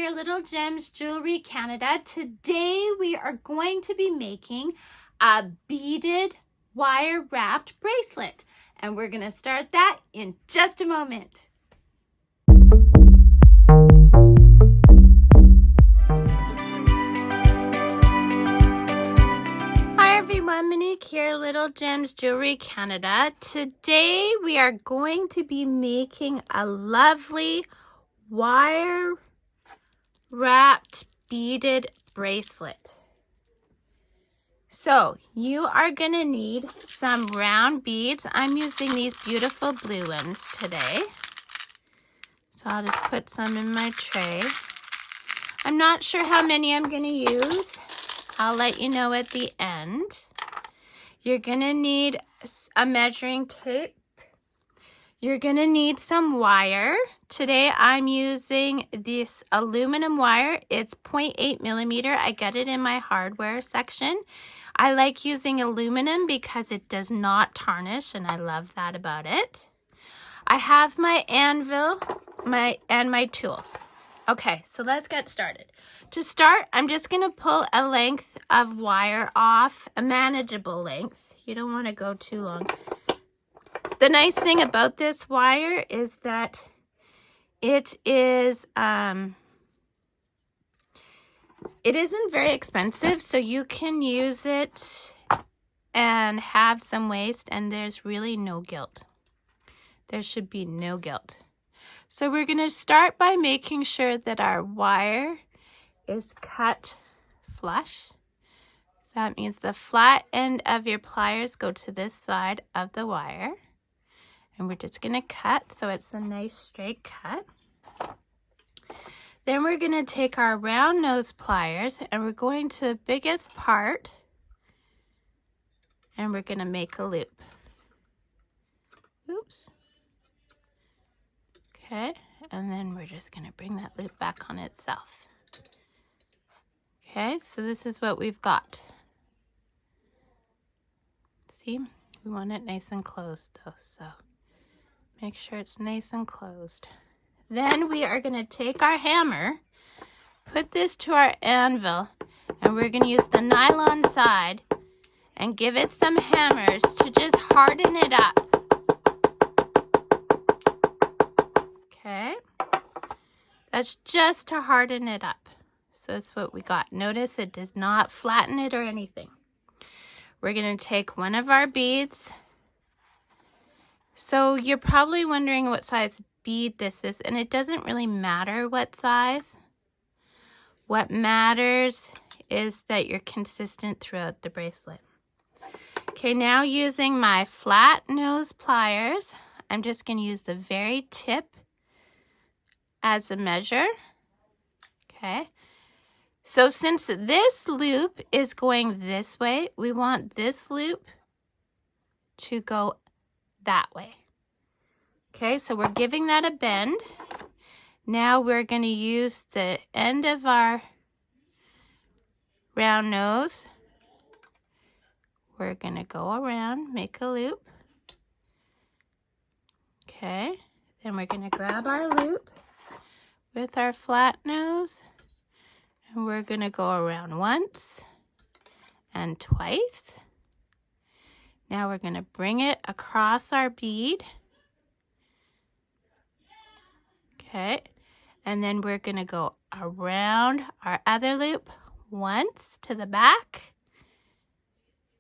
here, Little Gems Jewelry Canada. Today we are going to be making a beaded wire wrapped bracelet, and we're going to start that in just a moment. Hi everyone, Monique here, Little Gems Jewelry Canada. Today we are going to be making a lovely wire wrapped beaded bracelet. So you are going to need some round beads. I'm using these beautiful blue ones today. So I'll just put some in my tray. I'm not sure how many I'm going to use. I'll let you know at the end. You're going to need a measuring tape. You're going to need some wire. Today I'm using this aluminum wire. It's 0.8 millimeter. I get it in my hardware section. I like using aluminum because it does not tarnish, and I love that about it. I have my anvil and my tools. Okay, so let's get started. To start, I'm just going to pull a length of wire off, a manageable length. You don't want to go too long. The nice thing about this wire is that it isn't very expensive, so you can use it and have some waste, and there's really no guilt. There should be no guilt. So we're going to start by making sure that our wire is cut flush. That means the flat end of your pliers go to this side of the wire. And we're just going to cut so it's a nice straight cut. Then we're going to take our round nose pliers and we're going to the biggest part and we're going to make a loop. Oops. Okay, and then we're just going to bring that loop back on itself. Okay, so this is what we've got. See, we want it nice and closed though, so make sure it's nice and closed. Then we are going to take our hammer, put this to our anvil, and we're going to use the nylon side and give it some hammers to just harden it up. Okay, that's just to harden it up. So that's what we got. Notice it does not flatten it or anything. We're going to take one of our beads. So you're probably wondering what size bead this is, and it doesn't really matter what size. What matters is that you're consistent throughout the bracelet. Okay, now using my flat nose pliers, I'm just going to use the very tip as a measure. Okay, so since this loop is going this way, we want this loop to go that way. Okay, so we're giving that a bend. Now we're going to use the end of our round nose. We're going to go around, make a loop. Okay, then we're going to grab our loop with our flat nose, and we're going to go around once and twice. Now we're going to bring it across our bead. Okay, and then we're going to go around our other loop once to the back,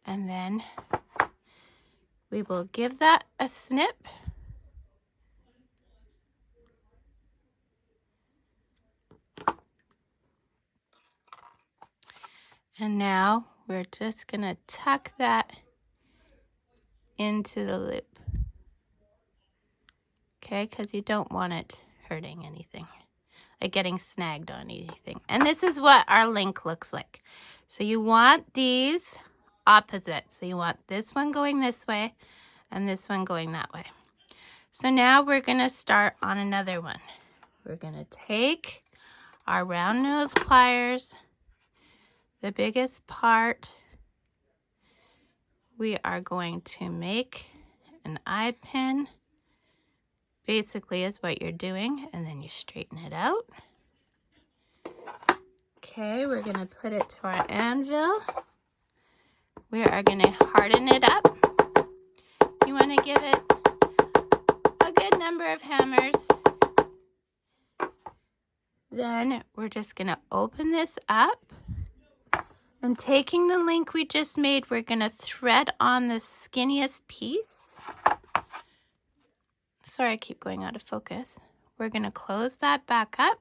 and then we will give that a snip. And now we're just going to tuck that into the loop. Okay, because you don't want it hurting anything, like getting snagged on anything. And this is what our link looks like. So you want these opposite. So you want this one going this way and this one going that way. So now we're going to start on another one. We're going to take our round nose pliers, the biggest part, we are going to make an eye pin, basically is what you're doing, and then you straighten it out. Okay, we're going to put it to our anvil. We are going to harden it up. You want to give it a good number of hammers. Then we're just going to open this up. And taking the link we just made, we're going to thread on the skinniest piece. Sorry, I keep going out of focus. We're going to close that back up.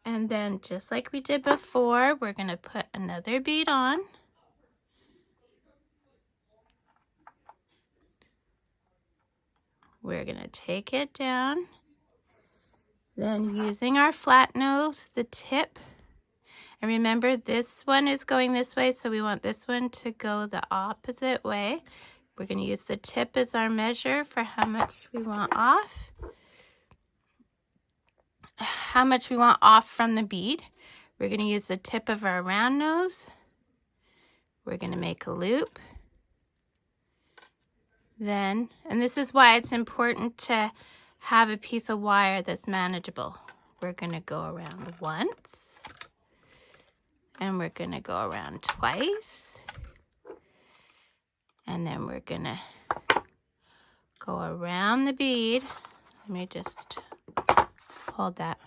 And then just like we did before, we're going to put another bead on. We're going to take it down. Then using our flat nose, the tip. And remember, this one is going this way, so we want this one to go the opposite way. We're going to use the tip as our measure for how much we want off. How much we want off from the bead. We're going to use the tip of our round nose. We're going to make a loop. Then, and this is why it's important to have a piece of wire that's manageable. We're going to go around once. And we're going to go around twice. And then we're going to go around the bead. Let me just hold that.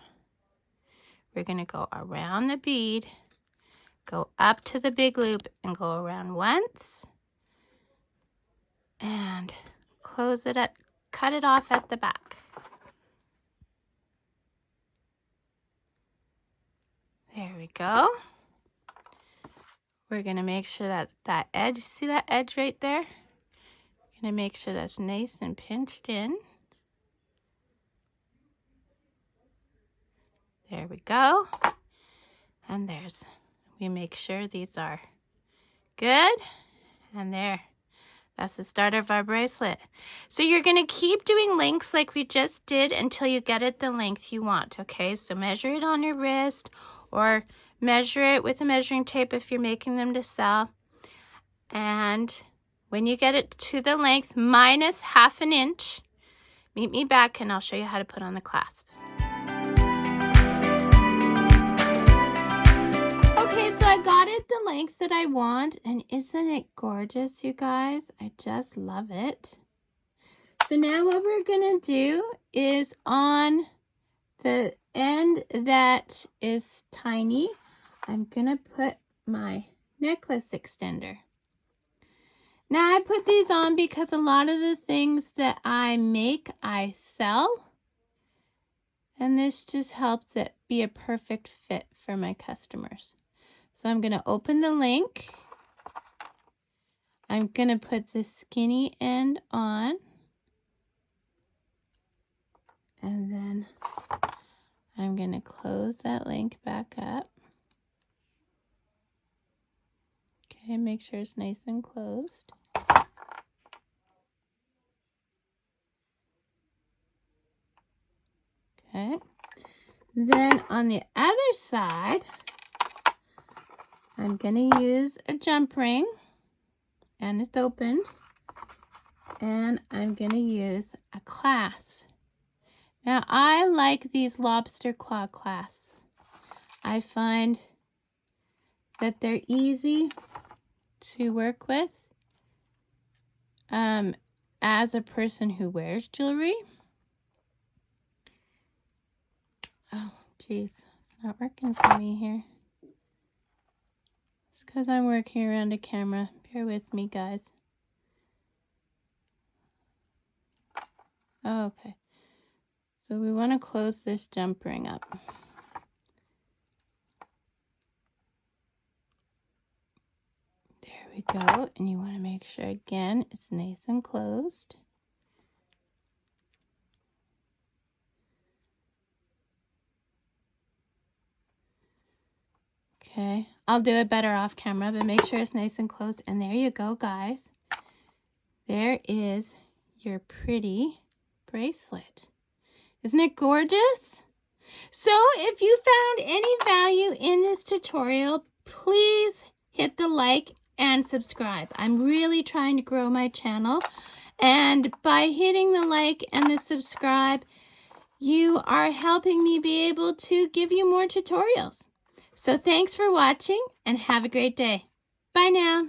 We're going to go around the bead, go up to the big loop, and go around once. And close it up, cut it off at the back. There we go. We're going to make sure that that edge, see that edge right there? We're going to make sure that's nice and pinched in. There we go. And we make sure these are good. And there, that's the start of our bracelet. So you're going to keep doing links like we just did until you get it the length you want, okay? So measure it on your wrist or measure it with a measuring tape if you're making them to sell. And when you get it to the length minus ½ an inch, meet me back and I'll show you how to put on the clasp. Okay, so I got it the length that I want, and isn't it gorgeous, you guys? I just love it. So now what we're gonna do is on the end that is tiny, I'm gonna put my necklace extender. Now I put these on because a lot of the things that I make, I sell. And this just helps it be a perfect fit for my customers. So I'm gonna open the link. I'm gonna put the skinny end on. And then I'm gonna close that link back up. Okay, make sure it's nice and closed. Okay. Then on the other side, I'm gonna use a jump ring, and it's open, and I'm gonna use a clasp. Now I like these lobster claw clasps. I find that they're easy to work with as a person who wears jewelry. Oh, geez, it's not working for me here. It's because I'm working around a camera. Bear with me, guys. Oh, okay. So we want to close this jump ring up. There we go. And you want to make sure, again, it's nice and closed. Okay, I'll do it better off camera, but make sure it's nice and closed. And there you go, guys. There is your pretty bracelet. Isn't it gorgeous? So if you found any value in this tutorial, please hit the like and subscribe. I'm really trying to grow my channel. And by hitting the like and the subscribe, you are helping me be able to give you more tutorials. So thanks for watching and have a great day. Bye now.